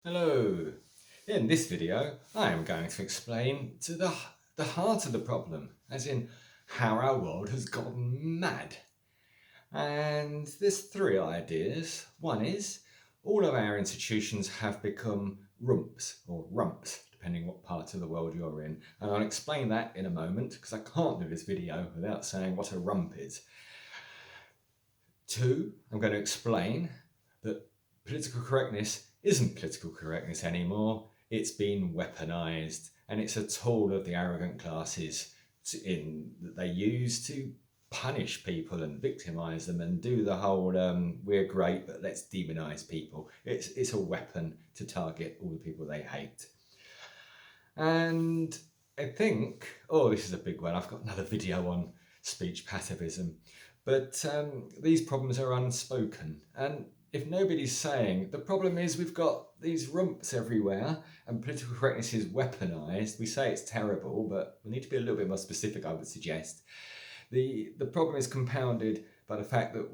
Hello! In this video, I am going to explain to the heart of the problem, as in how our world has gone mad. And there's three ideas. One is all of our institutions have become rumps, or rumps, depending what part of the world you're in. And I'll explain that in a moment, because I can't do this video without saying what a rump is. Two, I'm going to explain that political correctness isn't political correctness anymore. It's been weaponized and it's a tool of the arrogant classes that they use to punish people and victimize them and do the whole we're great but let's demonize people. It's a weapon to target all the people they hate. And I think, this is a big one. I've got another video on speech pacifism. But these problems are unspoken. And if nobody's saying, the problem is we've got these rumps everywhere and political correctness is weaponized, we say it's terrible, but we need to be a little bit more specific, I would suggest. The problem is compounded by the fact that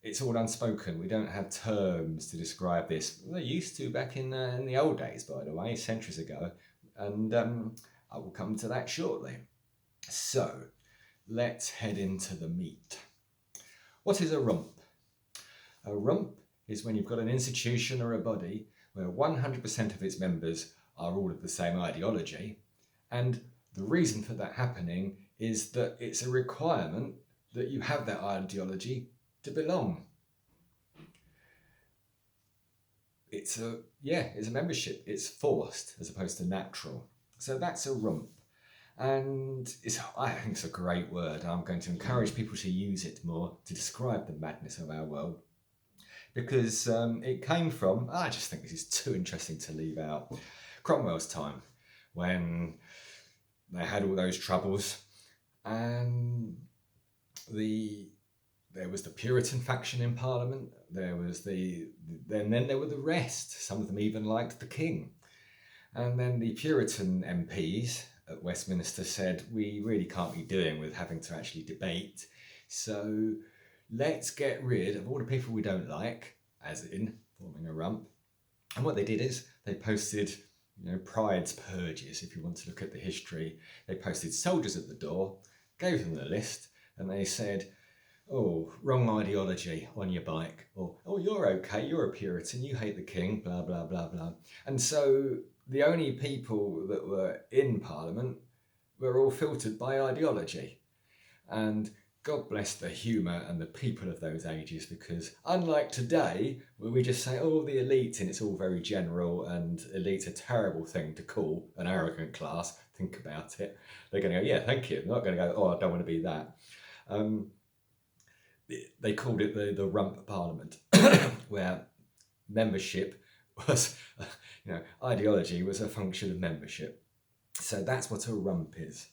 it's all unspoken. We don't have terms to describe this. They used to back in the old days, by the way, centuries ago. And I will come to that shortly. So, let's head into the meat. What is a rump? A rump is when you've got an institution or a body where 100% of its members are all of the same ideology, and the reason for that happening is that it's a requirement that you have that ideology to belong. It's a membership. It's forced as opposed to natural. So that's a rump. And I think it's a great word. I'm going to encourage people to use it more to describe the madness of our world. Because it came from, I just think this is too interesting to leave out, Cromwell's time, when they had all those troubles. And there was the Puritan faction in Parliament. Then there were the rest. Some of them even liked the king. And then the Puritan MPs at Westminster said, we really can't be doing with having to actually debate. So let's get rid of all the people we don't like, as in forming a rump. And what they did is they posted, pride's purges, if you want to look at the history. They posted soldiers at the door, gave them the list, and they said, oh, wrong ideology on your bike, or, oh, you're okay, you're a Puritan, you hate the king, blah, blah, blah, blah. And so the only people that were in Parliament were all filtered by ideology. And God bless the humour and the people of those ages, because unlike today, where we just say, oh, the elite, and it's all very general, and elite's a terrible thing to call an arrogant class, think about it. They're going to go, yeah, thank you. They're not going to go, oh, I don't want to be that. They called it the rump parliament, where membership was, ideology was a function of membership. So that's what a rump is.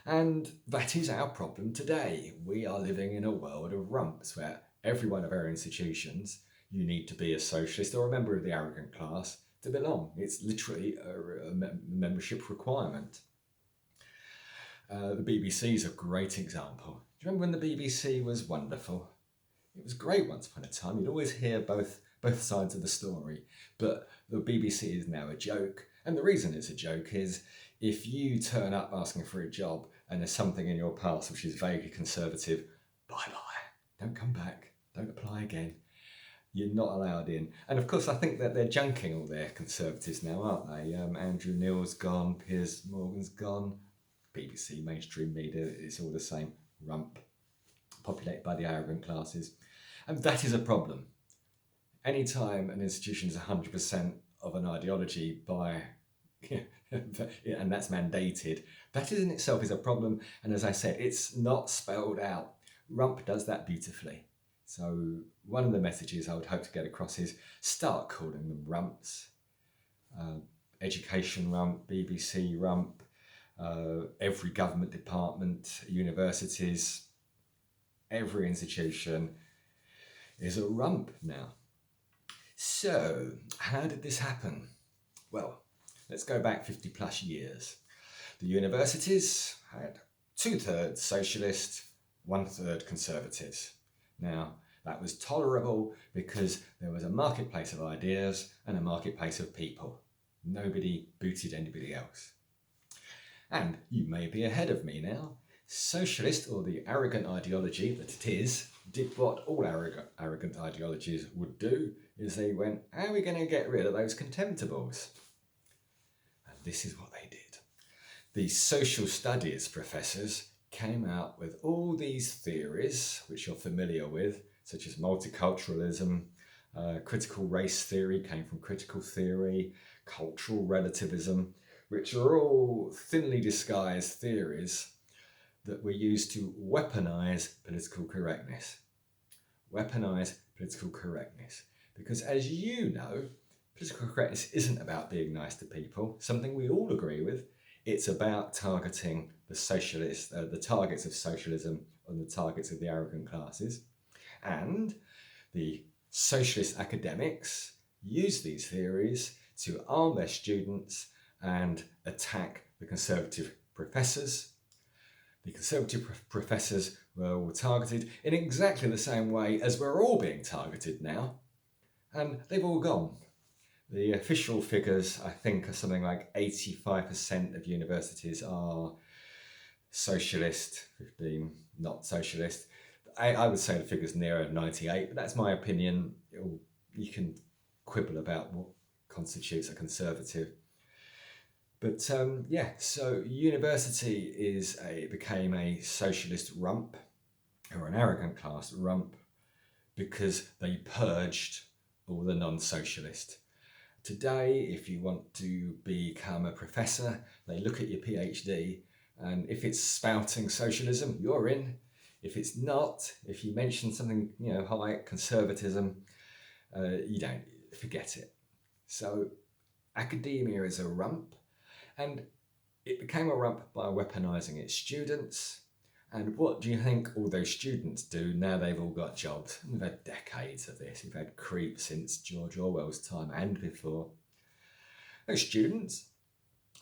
And that is our problem today. We are living in a world of rumps where every one of our institutions, you need to be a socialist or a member of the arrogant class to belong. It's literally a membership requirement. The BBC is a great example. Do you remember when the BBC was wonderful? It was great once upon a time. You'd always hear both sides of the story. But the BBC is now a joke. And the reason it's a joke is if you turn up asking for a job and there's something in your past which is vaguely conservative, bye-bye. Don't come back. Don't apply again. You're not allowed in. And of course, I think that they're junking all their conservatives now, aren't they? Andrew Neil's gone, Piers Morgan's gone. BBC, mainstream media, it's all the same. Rump, populated by the arrogant classes. And that is a problem. Anytime an institution is 100% of an ideology and that's mandated, that in itself is a problem. And as I said, it's not spelled out. Rump does that beautifully. So one of the messages I would hope to get across is start calling them rumps. Education rump, BBC rump, every government department, universities, every institution is a rump now. So, how did this happen? Well, let's go back 50 plus years. The universities had 2/3 socialist, 1/3 conservatives. Now, That was tolerable because there was a marketplace of ideas and a marketplace of people. Nobody booted anybody else. And you may be ahead of me now. Socialist, or the arrogant ideology that it is, did what all arrogant ideologies would do, is they went, how are we going to get rid of those contemptibles? And this is what they did. The social studies professors came out with all these theories, which you're familiar with, such as multiculturalism, critical race theory came from critical theory, cultural relativism, which are all thinly disguised theories that were used to weaponize political correctness. Weaponize political correctness. Because as you know, political correctness isn't about being nice to people, something we all agree with. It's about targeting the socialists, the targets of socialism and the targets of the arrogant classes. And the socialist academics use these theories to arm their students and attack the conservative professors. The conservative professors were all targeted in exactly the same way as we're all being targeted now. And they've all gone. The official figures, I think, are something like 85% of universities are socialist, 15 not socialist. I would say the figure's nearer 98, but that's my opinion. You can quibble about what constitutes a conservative. But so university became a socialist rump, or an arrogant class rump, because they purged all the non-socialist. Today, if you want to become a professor, they look at your PhD, and if it's spouting socialism, you're in. If it's not, if you mention something, high conservatism, you don't, forget it. So academia is a rump, and it became a rump by weaponizing its students. And what do you think all those students do now they've all got jobs? We've had decades of this. We've had creep since George Orwell's time and before. Those students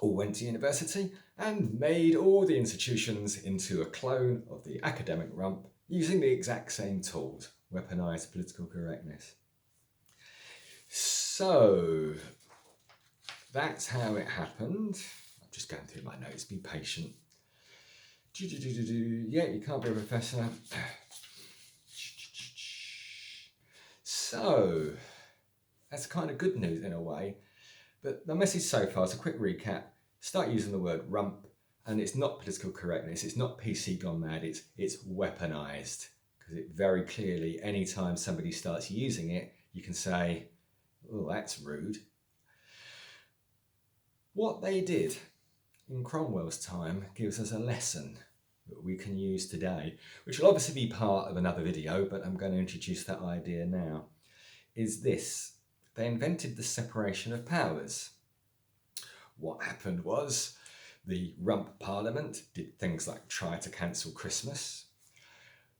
all went to university and made all the institutions into a clone of the academic rump using the exact same tools, weaponized political correctness. So that's how it happened. I'm just going through my notes, be patient. Yeah, you can't be a professor. So that's kind of good news in a way. But the message so far is a quick recap. Start using the word rump, and it's not political correctness. It's not PC gone mad. It's weaponized, because it very clearly, anytime somebody starts using it, you can say, oh, that's rude. What they did in Cromwell's time gives us a lesson that we can use today, which will obviously be part of another video, but I'm going to introduce that idea now, is this. They invented the separation of powers. What happened was the Rump Parliament did things like try to cancel Christmas.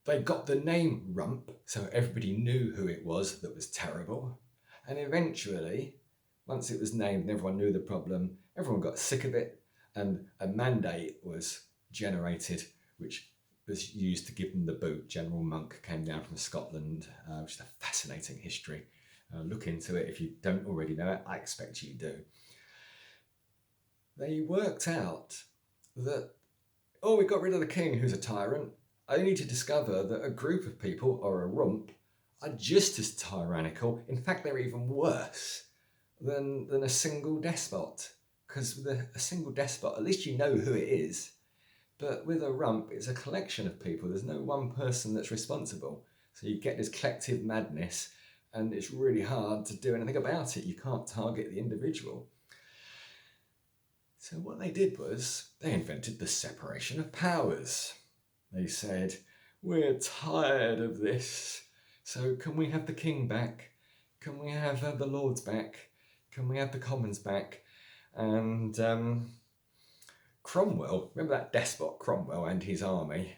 They got the name Rump, so everybody knew who it was that was terrible. And eventually, once it was named and everyone knew the problem, everyone got sick of it, and a mandate was generated, which was used to give them the boot. General Monk came down from Scotland, which is a fascinating history. Look into it if you don't already know it. I expect you do. They worked out that, we got rid of the king who's a tyrant, only to discover that a group of people, or a rump, are just as tyrannical. In fact, they're even worse than a single despot. Because with a single despot, at least you know who it is. But with a rump, it's a collection of people. There's no one person that's responsible. So you get this collective madness, and it's really hard to do anything about it. You can't target the individual. So what they did was they invented the separation of powers. They said, we're tired of this. So can we have the king back? Can we have the lords back? Can we have the commons back? And Cromwell, remember that despot Cromwell and his army?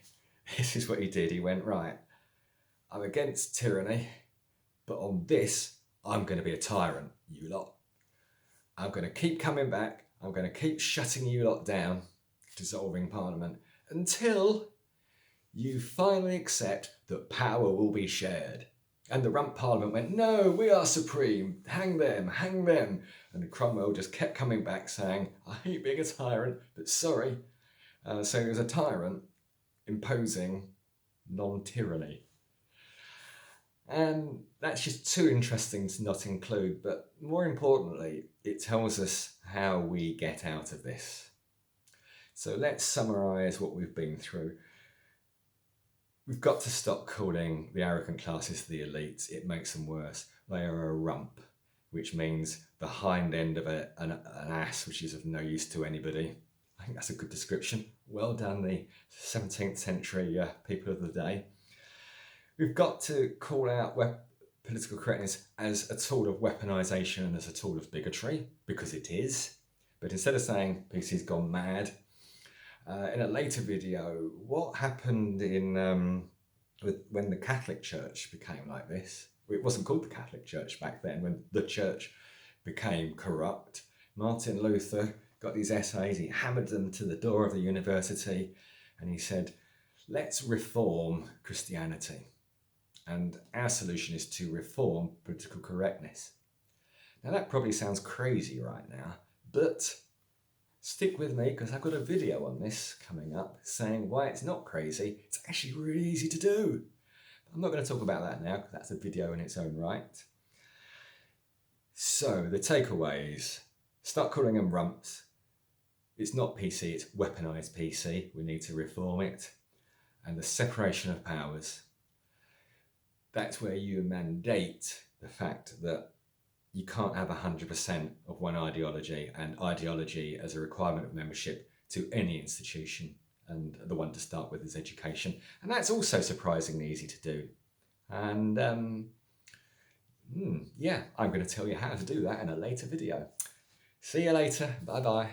This is what he did. He went, right, I'm against tyranny, but on this, I'm going to be a tyrant, you lot. I'm going to keep coming back. I'm going to keep shutting you lot down, dissolving Parliament, until you finally accept that power will be shared. And the Rump Parliament went, no, we are supreme, hang them, hang them. And Cromwell just kept coming back saying, I hate being a tyrant, but sorry. So he was a tyrant imposing non-tyranny. And that's just too interesting to not include, but more importantly, it tells us how we get out of this. So let's summarise what we've been through. We've got to stop calling the arrogant classes the elites. It makes them worse. They are a rump, which means the hind end of an ass, which is of no use to anybody. I think that's a good description. Well done, the 17th century people of the day. We've got to call out political correctness as a tool of weaponisation and as a tool of bigotry, because it is. But instead of saying PC's gone mad, in a later video, what happened when the Catholic Church became like this? It wasn't called the Catholic Church back then, when the church became corrupt. Martin Luther got these essays, he hammered them to the door of the university, and he said, let's reform Christianity. And our solution is to reform political correctness. Now that probably sounds crazy right now, but stick with me because I've got a video on this coming up saying why it's not crazy. It's actually really easy to do. I'm not going to talk about that now because that's a video in its own right. So the takeaways, start calling them rumps. It's not PC, it's weaponised PC. We need to reform it. And the separation of powers. That's where you mandate the fact that you can't have 100% of one ideology, and ideology as a requirement of membership to any institution. And the one to start with is education. And that's also surprisingly easy to do. And yeah, I'm going to tell you how to do that in a later video. See you later. Bye-bye.